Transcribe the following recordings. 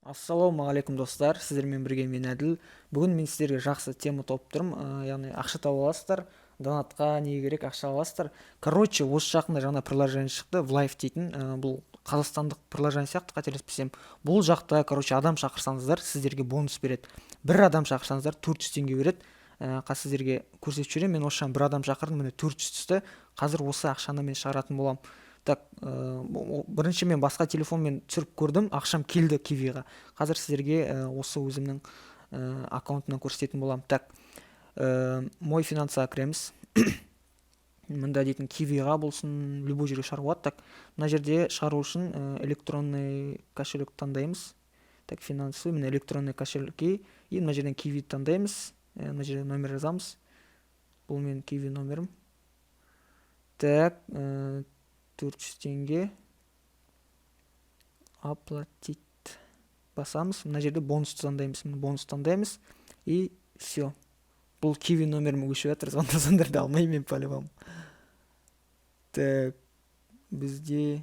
Ассалаумағалейкум достар, сіздермен бірге мен Әділ. Бүгін мен сіздерге жақсы тема тауып тұрмын. Яғни ақша тауып аласыздар, донатқа не керек, ақша аласыздар. Короче, осы жақында жаңа приложение шықты, Влайф дейтін. Бұл қазақстандық приложение сияқты, қателеспесем. Бұл жақта, адам шақырсаңыздар, сіздерге бонус береді. Бір адам шақырсаңыздар 400 теңге береді. Қазір сіздерге көрсетіп жіберемін. Мен осы бір адам шақырдым, міне 400 түсті. Қазір осы ақшаны мен шығаратын боламын. Так, бірінші мен басқа телефонмен түсіріп көрдім, ақшам келді кивиға. Қазір сіздерге осы өзімнің аккаунтынан көрсететін боламын. Так, мой финансыға кіреміз. Мында дейтін кивиға болсын, любой жерге шығаруға. Так, мына жерде шығару үшін электронный кошелек таңдаймыз. Так, финансы, міне электронный кошелекке. И мына жерден киви таңдаймыз. Мына жерде номер жазамыз. Бұл мен киви номерім. Так, 400 теңге оплатить басамыз. Мына жерде бонус таңдаймыз. И все. Бұл киви номерім өшіп жатыр, звондасаңдар алмаймын мен по-любому. Так, бізде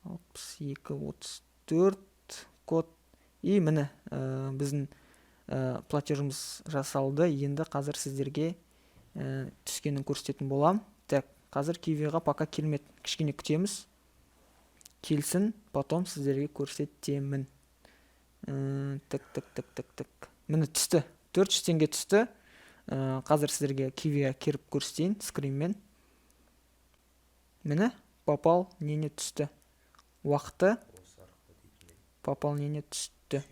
62-34 код. И міне біздің платежіміз жасалды. Енді қазір сіздерге түскенін көрсететін болам. Так, қазір кивиға пока келмеді. Кішкене күтеміз. Келсін, потом сіздерге көрсетемін. Так. Міне түсті. 400 теңге түсті. Қазір сіздерге кивиға керіп көрсетейін скринмен. Міне пополнение түсті. Уақыты пополнение түсті.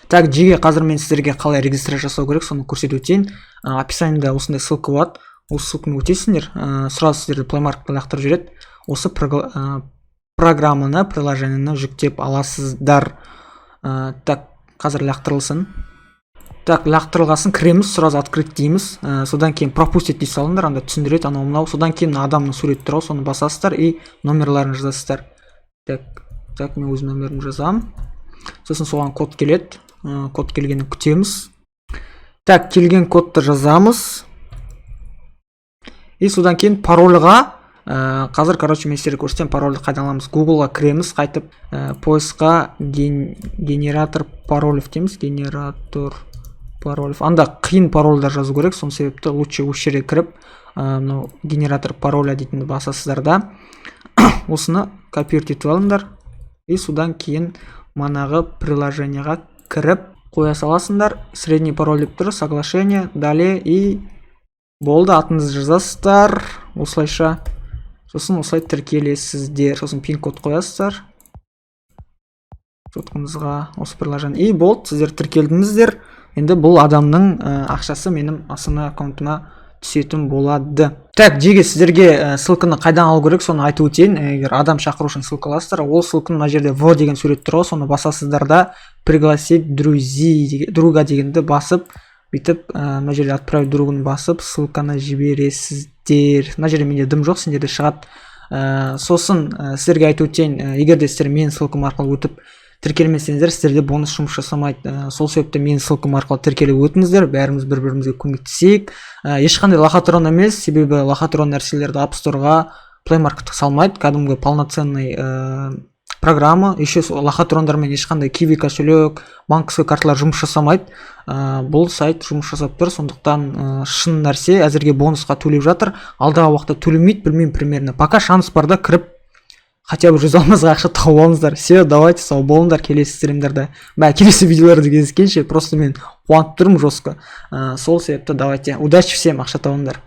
Так, жеге қазір мен сіздерге қалай регистрация жасау керек, соны көрсетіп өтейін. Описаниеда осындай ссылка болады. Осы ссылканы өтесіңдер. Сразу сіздерді Play Market'қа лақтырып жібереді. Осы программаны, приложениені жүктеп аласыздар. Так, қазір лақтырылсын. Так, лақтырылғасын кіреміз, сразу открыть дейміз. Содан кейін пропустить дей салыңдар, анда түсіндіреді, анау мынау. Содан кейін адамның суреті тұрау, соны басасыздар и номерларын жазасыздар. Так, мен өз номерімді жазамын. Сосын соған код келеді. Код келгенін күтеміз. Так, келген кодты жазамыз. И содан кейін парольға, қазір, мен сіздерге көрсетемін, парольді қайдан аламыз. Googleға кіреміз, қайтып поисқа генератор паролев дейміз. Генератор паролев. Анда қиын парольдар жазу керек, соны себепті лучше осы жерге кіріп, генератор пароля дейтінді басасыздар да. Осыны копировать етіп алыңдар. И содан кейін манағы приложениеға кіріп қоя саласыңдар. Средний пароль деп тұр, соглашение, далее и болды, атыңызды жазасыздар. Осылайша, сосын осылай тіркелесіздер. Сосын пин-код қоясыздар. Соткыңызға осы приложение. И болды, сіздер тіркелдіңіздер. Енді бұл адамның ақшасы менің астана аккаунтыма түсетін болады. Так, жеге сіздерге ссылканы қайдан алу керек, соны айтып өтейін. Егер адам шақыру үшін ссылка аласыздар, ол ссылканы мына жерде в деген сурет тұр, соны басасыздар да пригласить друга дегенді басып, бүйтіп мына жерде отправить другын басып, ссылканы жібересіздер. Мына жерде менде дым жоқ, сендерде шығады. Сосын сіздерге айтып өтейін, егер де сіздер менің ссылкам арқылы өтіп тіркелмесеңіздер, сіздерде бонус жұмыс жасамайды. Сол себепті менің ссылкам арқылы тіркеліп өтіңіздер, бәріміз бір-бірімізге көмектесейік. Ешқандай лохотрон емес, себебі лохотрон нәрселерді App Store'ға, Play Market'қа салмайды. Кәдімгі полноценный программа. Еще лохотрондармен ешқандай киви кошелек, банковский карталар жұмыс жасамайды. Бұл сайт жұмыс жасап тұр, сондықтан шын нәрсе әзірге бонусқа төлеп жатыр. Алдағы уақытта төлемейді, білмеймін примерно. Пока шанс барда кіріп хотя бы 100 алмазға ақша тауып алыңыздар. Все, давайте, сау болыңдар, келесі стримдерде. Келесі видеоларды кездескенше, просто мен қуанып тұрмын жестко. Сол себепті давайте. Удачи всем, ақша табыңдар.